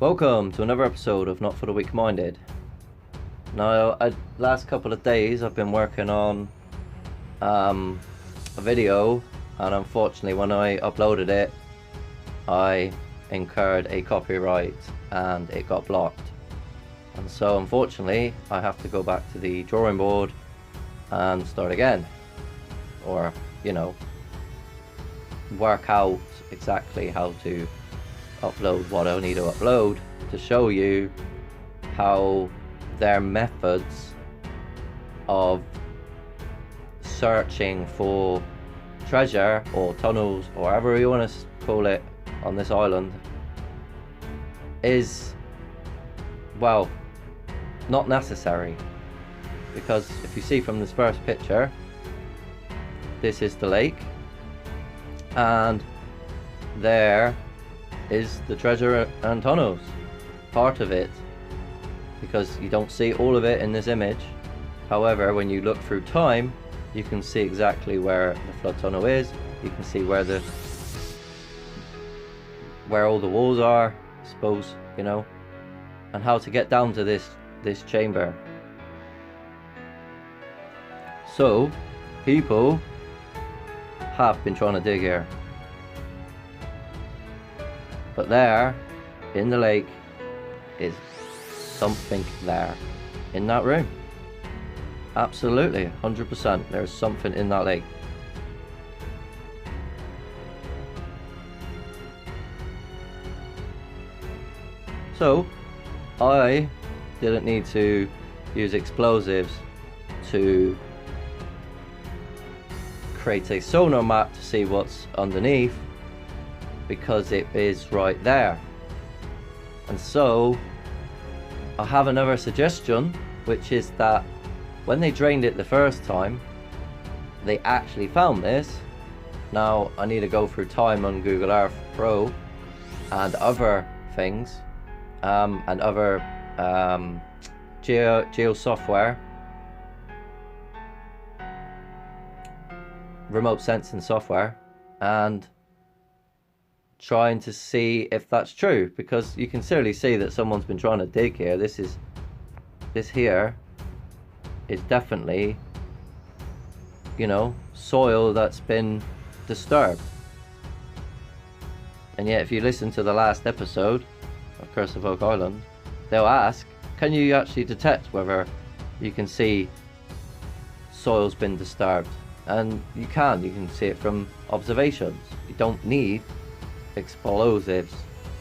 Welcome to another episode of Not for the Weak-Minded. Now, last couple of days I've been working on a video, and unfortunately when I uploaded it I incurred a copyright and it got blocked. And so unfortunately I have to go back to the drawing board and start again. Or, you know, work out exactly how to upload what I need to upload to show you how their methods of searching for treasure or tunnels or whatever you want to call it on this island is, well, not necessary. Because if you see from this first picture, this is the lake and there is the treasure and tunnels, part of it, because you don't see all of it in this image. However, when you look through time, you can see exactly where the flood tunnel is. You can see where all the walls are, I suppose, you know, and how to get down to this chamber. So people have been trying to dig here. But there, in the lake, is something there. In that room. Absolutely, 100%. There's something in that lake. So, I didn't need to use explosives to create a sonar map to see what's underneath, because it is right there. And so I have another suggestion, which is that when they drained it the first time, they actually found this. Now I need to go through time on Google Earth Pro and other things, and other geo software, remote sensing software, and trying to see if that's true, because you can clearly see that someone's been trying to dig here. This here is definitely, you know, soil that's been disturbed. And yet if you listen to the last episode of Curse of Oak Island, they'll ask, can you actually detect whether you can see soil's been disturbed? And you can see it from observations. You don't need explosives,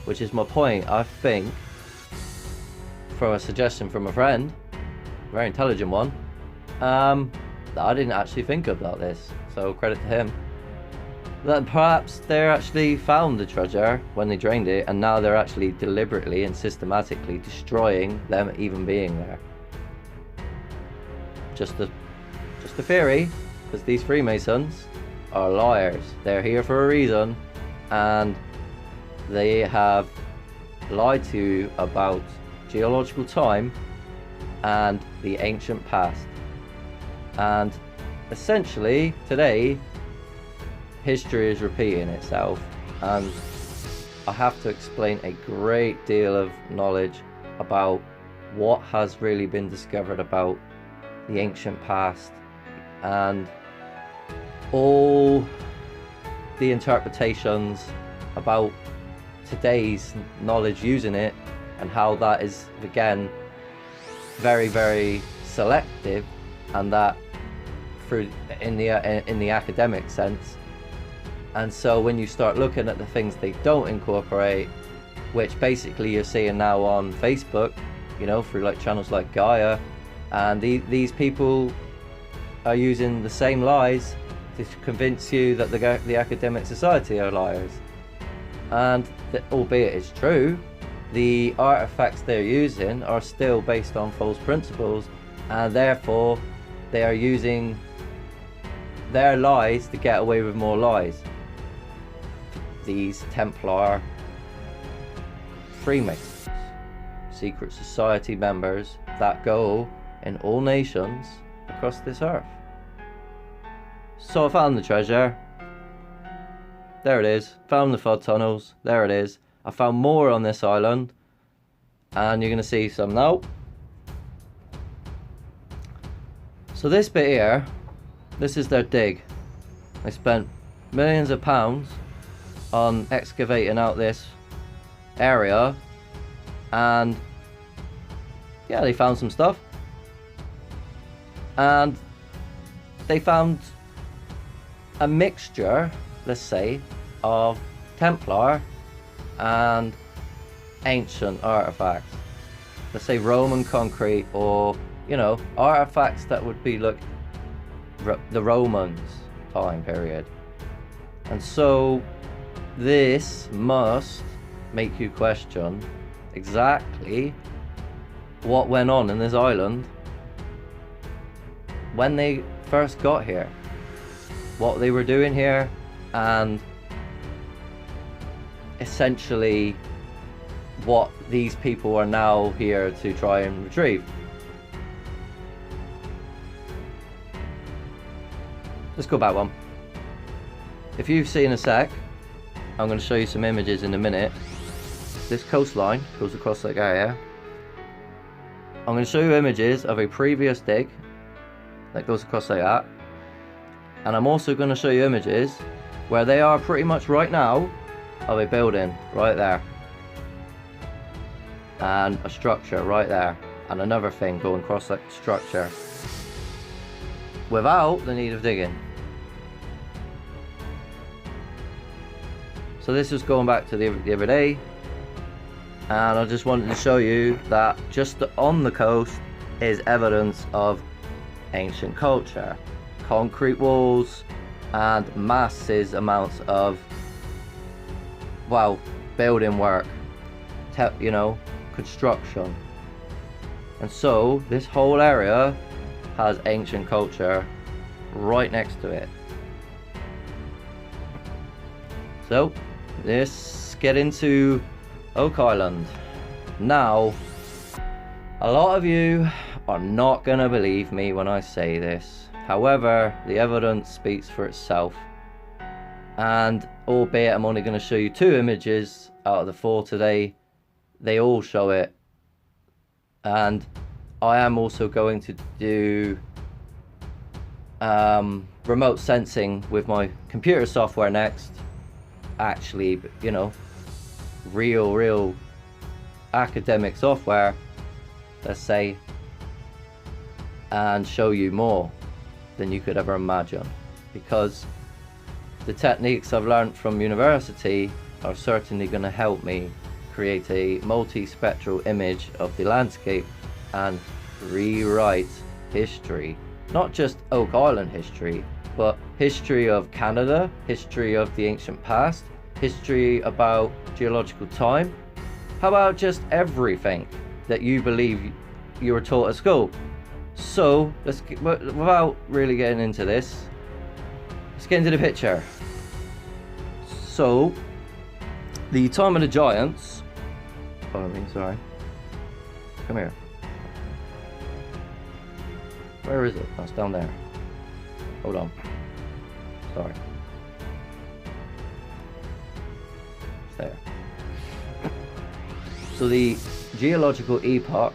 which is my point. I think, from a suggestion from a friend, a very intelligent one, that I didn't actually think about this, so credit to him, that perhaps they actually found the treasure when they drained it, and now they're actually deliberately and systematically destroying them even being there. Just a theory, because these Freemasons are liars. They're here for a reason, and they have lied to you about geological time and the ancient past. And essentially today history is repeating itself, and I have to explain a great deal of knowledge about what has really been discovered about the ancient past and all the interpretations about today's knowledge using it, and how that is again very, very selective, and that through in the academic sense. And so when you start looking at the things they don't incorporate, which basically you're seeing now on Facebook, you know, through like channels like Gaia, and these people are using the same lies to convince you that the academic society are liars. And albeit it's true, the artifacts they're using are still based on false principles, and therefore they are using their lies to get away with more lies. These Templar, freemasons, secret society members that go in all nations across this earth. So I found the treasure. There it is. Found the flood tunnels. There it is. I found more on this island. and you're going to see some now. So this bit here, this is their dig. They spent millions of pounds on excavating out this area, and yeah, they found some stuff, and they found a mixture, let's say, of Templar and ancient artifacts. Let's say Roman concrete, or you know, artifacts that would be like the Romans time period. And so this must make you question exactly what went on in this island when they first got here, what they were doing here, and essentially what these people are now here to try and retrieve. Let's go back one. If you've seen a sec, I'm going to show you some images in a minute. This coastline goes across that area. I'm going to show you images of a previous dig that goes across like that. And I'm also going to show you images where they are pretty much right now of a building right there. And a structure right there. And another thing going across that structure. Without the need of digging. So this is going back to the other day, and I just wanted to show you that just on the coast is evidence of ancient culture. Concrete walls and massive amounts of, well, building work, you know, construction. And so this whole area has ancient culture right next to it. So let's get into Oak Island. Now, a lot of you are not gonna believe me when I say this. However, the evidence speaks for itself. And albeit I'm only gonna show you 2 images out of the 4 today, they all show it. And I am also going to do remote sensing with my computer software next. Actually, you know, real academic software, let's say, and show you more than you could ever imagine, because the techniques I've learned from university are certainly going to help me create a multi-spectral image of the landscape and rewrite history. Not just Oak Island history, but history of Canada, history of the ancient past, history about geological time. How about just everything that you believe you were taught at school? So let's get, without really getting into this, let's get into the picture. So the time of the giants, sorry, come here. Where is it? Oh, it's down there. Hold on. Sorry. It's there. So the geological epoch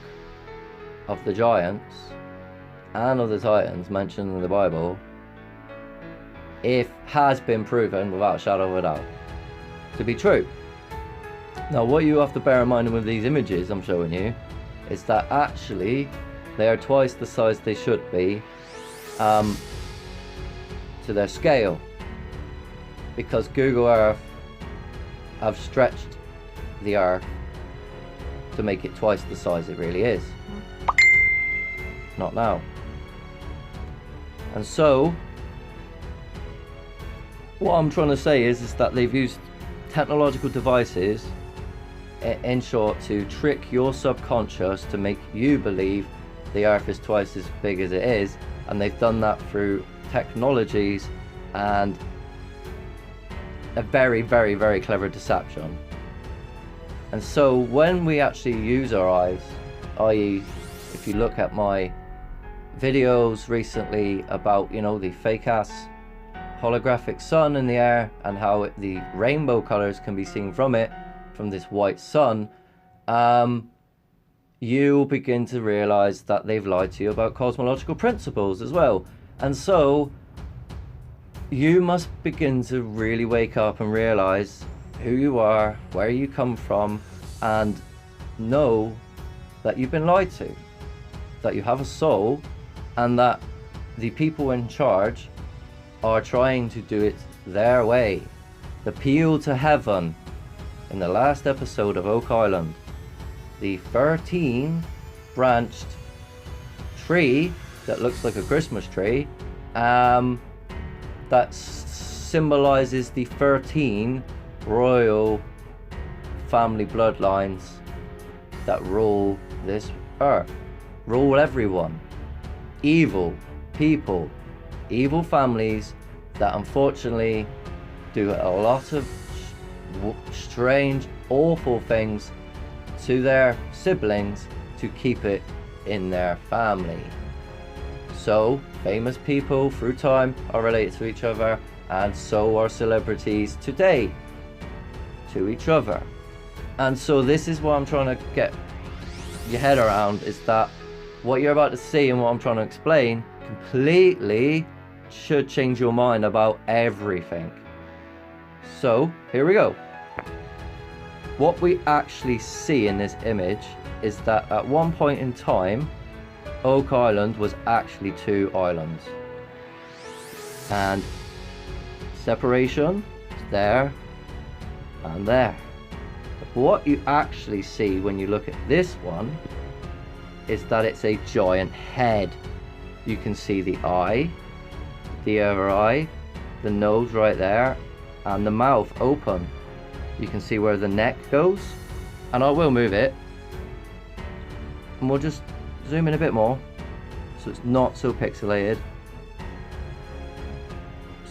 of the giants and of the titans mentioned in the Bible, has been proven without a shadow of a doubt to be true. Now, what you have to bear in mind with these images I'm showing you is that actually they are twice the size they should be to their scale, because Google Earth have stretched the Earth to make it twice the size it really is. Not now. And so what I'm trying to say is that they've used technological devices, in short, to trick your subconscious to make you believe the Earth is twice as big as it is, and they've done that through technologies and a very clever deception. And so when we actually use our eyes, i.e. if you look at my videos recently about, you know, the fake ass holographic sun in the air and how the rainbow colors can be seen from it, from this white sun, you begin to realize that they've lied to you about cosmological principles as well. And so you must begin to really wake up and realize who you are, where you come from, and know that you've been lied to, that you have a soul, and that the people in charge are trying to do it their way. The appeal to heaven. In the last episode of Oak Island, the 13 branched tree that looks like a Christmas tree, that symbolizes the 13 royal family bloodlines that rule this earth, rule everyone. Evil people, evil families that unfortunately do a lot of strange, awful things to their siblings to keep it in their family. So famous people through time are related to each other, and so are celebrities today to each other. And so this is what I'm trying to get your head around, is that what you're about to see and what I'm trying to explain completely should change your mind about everything. So here we go. What we actually see in this image is that at one point in time, Oak Island was actually two islands. And separation is there and there. But what you actually see when you look at this one is that it's a giant head. You can see the eye, the other eye, the nose right there, and the mouth open. You can see where the neck goes, and I will move it, and we'll just zoom in a bit more so it's not so pixelated.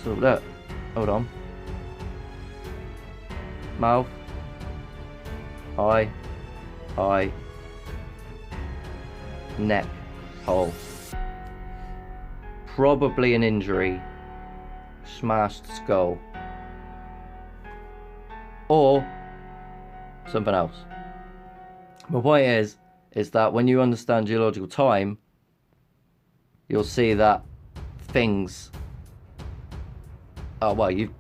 So look, hold on, mouth, eye, neck hole, probably an injury, smashed skull, or something else. My point is that when you understand geological time, you'll see that things, well, you've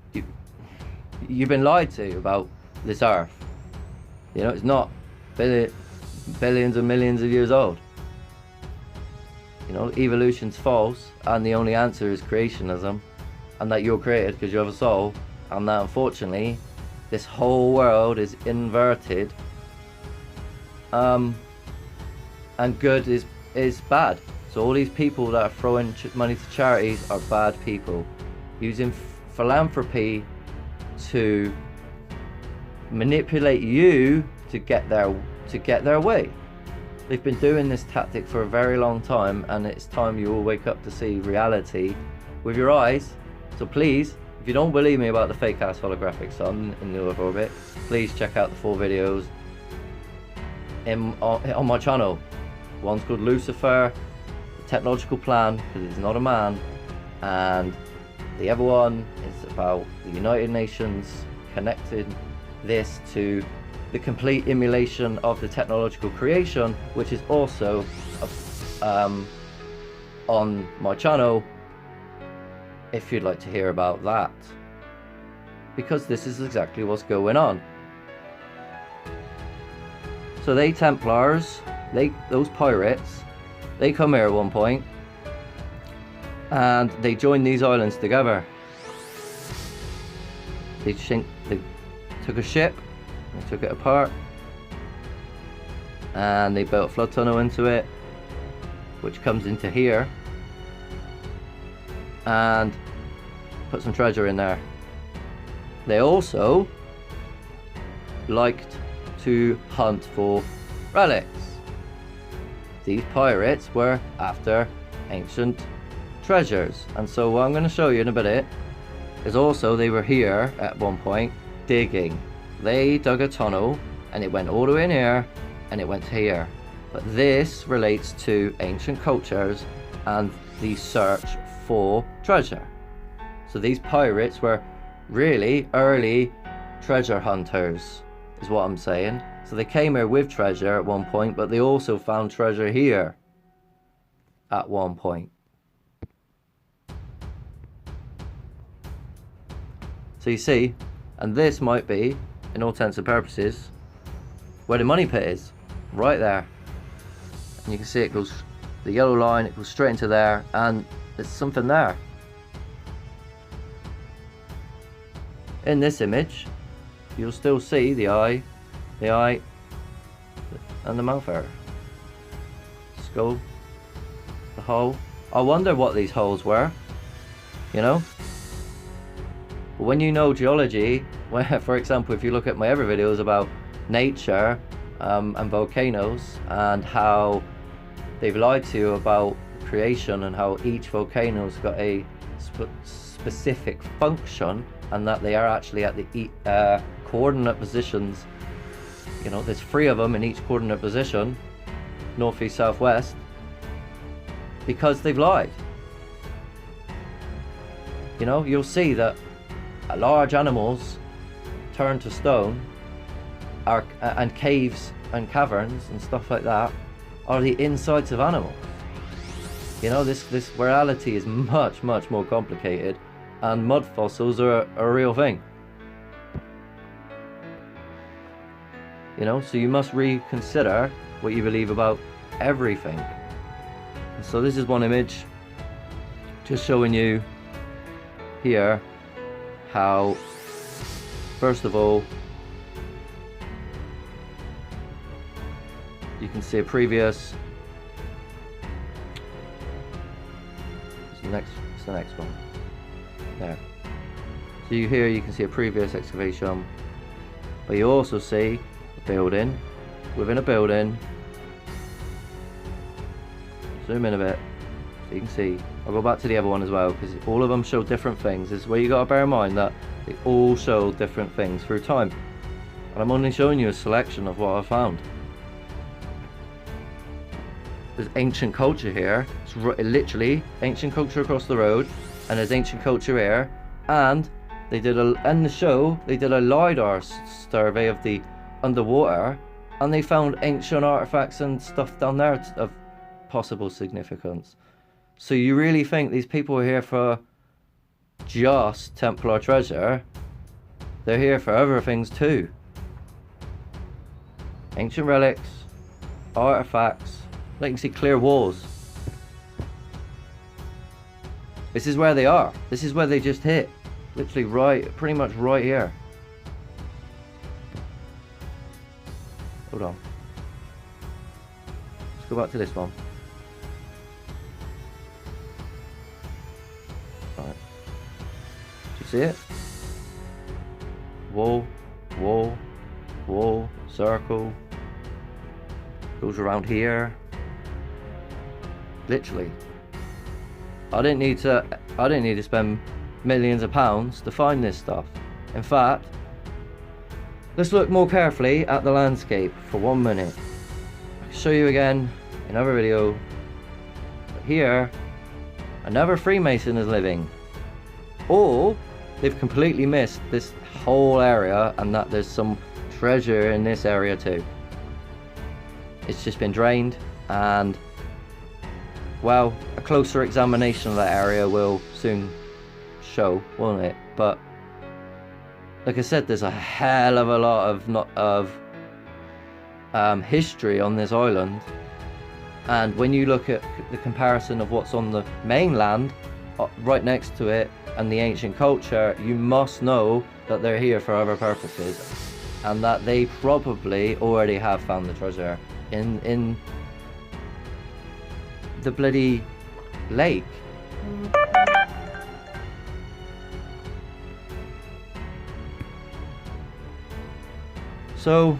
been lied to about this earth. You know, it's not billions and millions of years old. You know, evolution's false, and the only answer is creationism, and that you're created because you have a soul, and that unfortunately this whole world is inverted, and good is bad. So all these people that are throwing money to charities are bad people, using philanthropy to manipulate you to get their way. They've been doing this tactic for a very long time, and it's time you all wake up to see reality with your eyes. So please, if you don't believe me about the fake ass holographic sun in the Earth orbit, please check out the 4 videos on my channel. One's called Lucifer, the technological plan, because it's not a man, and the other one is about the United Nations connecting this to the complete emulation of the technological creation, which is also on my channel if you'd like to hear about that, because this is exactly what's going on. So they Templars, those pirates, they come here at one point and they join these islands together. They took a ship, they took it apart, and they built a flood tunnel into it, which comes into here, and put some treasure in there. They also liked to hunt for relics. These pirates were after ancient treasures, and so what I'm going to show you in a minute is also they were here at one point digging. They dug a tunnel and it went all the way in here and it went here. But this relates to ancient cultures and the search for treasure. So these pirates were really early treasure hunters, is what I'm saying. So they came here with treasure at one point, but they also found treasure here at one point. So you see, and this might be, in all intents and purposes, where the money pit is, right there. And you can see it goes, the yellow line, it goes straight into there, and there's something there. In this image, you'll still see the eye, and the mouth area. Skull, the hole. I wonder what these holes were, you know? But when you know geology, where, for example, if you look at my other videos about nature and volcanoes, and how they've lied to you about creation and how each volcano's got a specific function, and that they are actually at the coordinate positions. You know, there's 3 of them in each coordinate position, north, east, south, west, because they've lied. You know, you'll see that large animals turn to stone, and caves and caverns and stuff like that are the insides of animals. You know, this reality is much more complicated, and mud fossils are a real thing. You know, so you must reconsider what you believe about everything. And so this is one image, just showing you here how, first of all, you can see a previous, it's the next one there. So you can see a previous excavation, but you also see a building within a building. Zoom in a bit so you can see. I'll go back to the other one as well, because all of them show different things. This is where you got to bear in mind that they all show different things through time, and I'm only showing you a selection of what I found. There's ancient culture here. It's literally ancient culture across the road, and there's ancient culture here. And they did in the show they did a LiDAR survey of the underwater, and they found ancient artifacts and stuff down there of possible significance. So you really think these people are here for just Templar treasure? They're here for other things too. Ancient relics, artifacts. Like you can see clear walls. This is where they are. This is where they just hit. Literally pretty much right here. Hold on. Let's go back to this one. Right. Do you see it? Wall, wall, wall, circle. Goes around here. Literally. I didn't need to spend millions of pounds to find this stuff. In fact, let's look more carefully at the landscape for 1 minute. I'll show you again in another video. But here, another Freemason is living. Or they've completely missed this whole area, and that there's some treasure in this area too. It's just been drained, and well, a closer examination of that area will soon show, won't it? But like I said, there's a hell of a lot of history on this island, and when you look at the comparison of what's on the mainland right next to it and the ancient culture, you must know that they're here for other purposes, and that they probably already have found the treasure in the bloody lake. So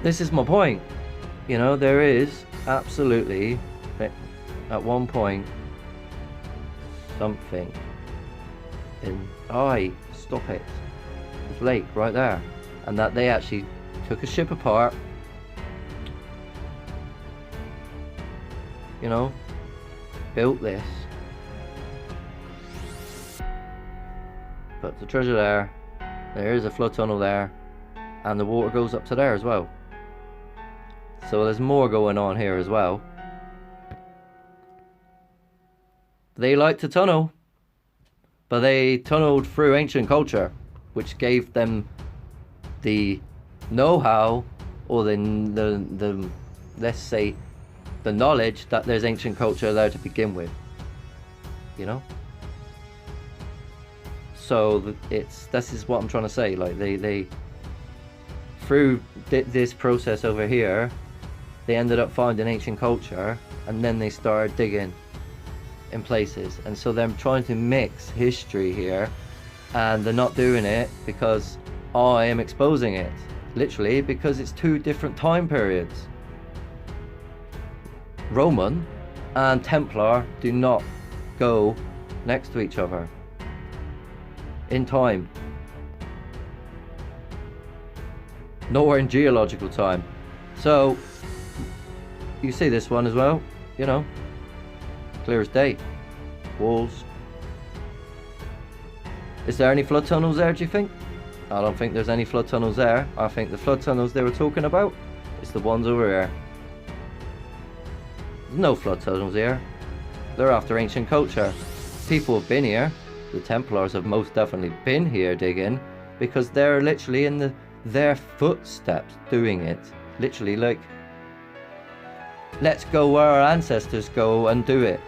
this is my point. You know, there is absolutely at one point something in stop it, this lake right there, and that they actually took a ship apart, you know, built this, put the treasure there is a flood tunnel there, and the water goes up to there as well. So there's more going on here as well. They like to tunnel, but they tunneled through ancient culture, which gave them the know-how, or the let's say the knowledge that there's ancient culture there to begin with, you know. So this is what I'm trying to say. Like they through this process over here, they ended up finding ancient culture, and then they started digging in places, and so they're trying to mix history here, and they're not doing it because I am exposing it, literally, because it's two different time periods. Roman and Templar do not go next to each other in time, nor in geological time. So you see this one as well, you know, clear as day. Walls. Is there any flood tunnels there, do you think? I don't think there's any flood tunnels there. I think the flood tunnels they were talking about is the ones over here. There's no flood tunnels here. They're after ancient culture. People have been here. The Templars have most definitely been here digging, because they're literally in their footsteps doing it. Literally, like, let's go where our ancestors go and do it.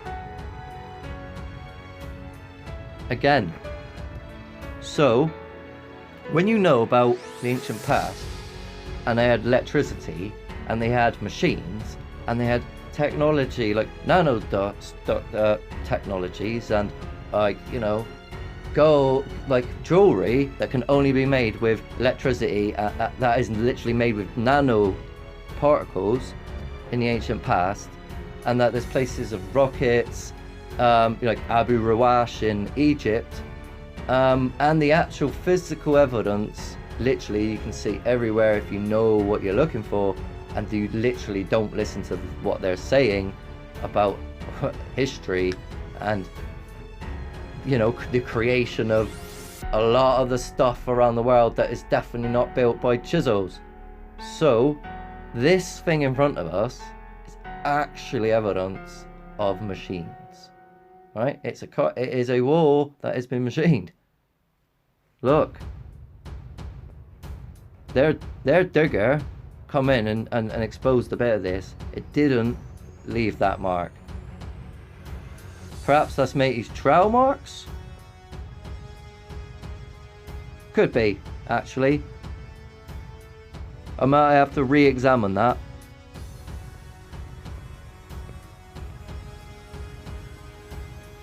Again. So, when you know about the ancient past, and they had electricity, and they had machines, and they had technology like nano technologies, and like, you know, like jewelry that can only be made with electricity, that is literally made with nano particles in the ancient past, and that there's places of rockets, like Abu Rawash in Egypt, and the actual physical evidence, literally you can see everywhere if you know what you're looking for, and you literally don't listen to what they're saying about history and, you know, the creation of a lot of the stuff around the world that is definitely not built by chisels. So this thing in front of us is actually evidence of machines, right? It is a wall that has been machined. Look, their digger come in and exposed a bit of this. It didn't leave that mark. Perhaps that's matey's trowel marks? Could be, actually. I might have to re-examine that.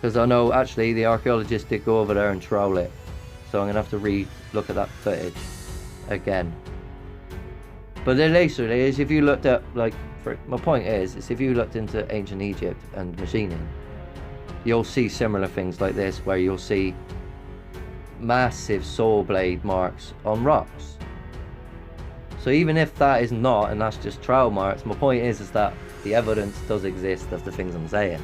Because I know, actually, the archaeologists did go over there and trowel it. So I'm going to have to re-look at that footage again. But the later is, if you looked at, like, my point is if you looked into ancient Egypt and machining, you'll see similar things like this, where you'll see massive saw blade marks on rocks. So even if that is not, and that's just trowel marks, my point is that the evidence does exist of the things I'm saying.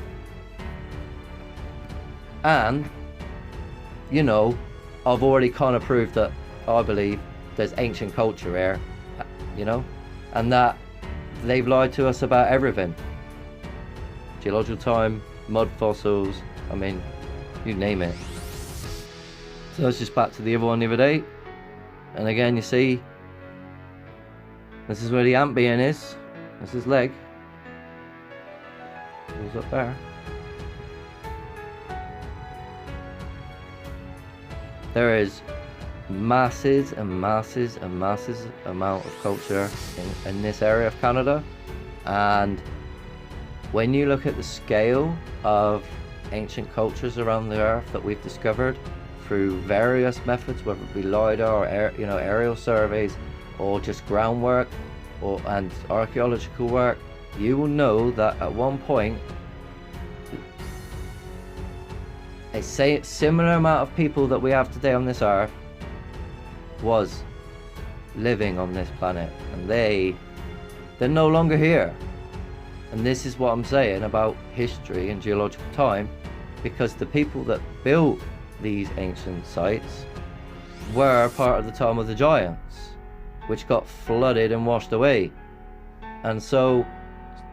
And, you know, I've already kind of proved that I believe there's ancient culture here, you know, and that they've lied to us about everything. Geological time, mud fossils, I mean, you name it. So let's just back to the other one the other day. And again, you see, this is where the ant being is. That's his leg. Goes up there. There is masses and masses and masses amount of culture in this area of Canada, and when you look at the scale of ancient cultures around the earth that we've discovered through various methods, whether it be LiDAR or aerial surveys, or just groundwork and archaeological work, you will know that at one point a similar amount of people that we have today on this earth was living on this planet, and they're no longer here. And this is what I'm saying about history and geological time, because the people that built these ancient sites were part of the time of the giants. which got flooded and washed away. And so,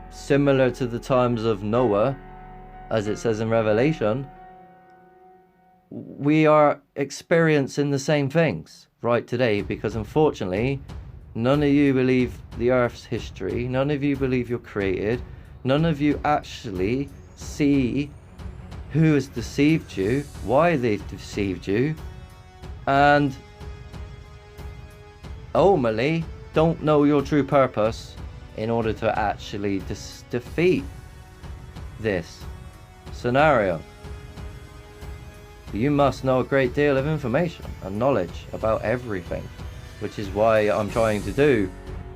similar to the times of Noah, as it says in Revelation, we are experiencing the same things right today, because unfortunately, none of you believe the Earth's history, none of you believe you're created, none of you actually see who has deceived you, why they've deceived you, and ultimately don't know your true purpose in order to actually defeat this scenario. You must know a great deal of information and knowledge about everything, which is why I'm trying to do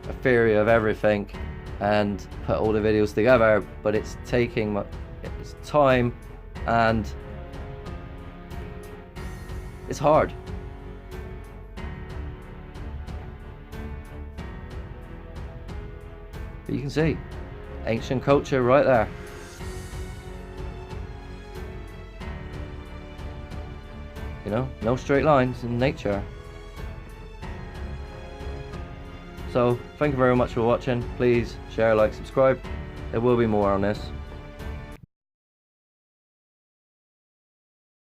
a theory of everything and put all the videos together, but it's taking it's time and it's hard. But you can see ancient culture right there. You know, no straight lines in nature. So, thank you very much for watching. Please share, like, subscribe. There will be more on this.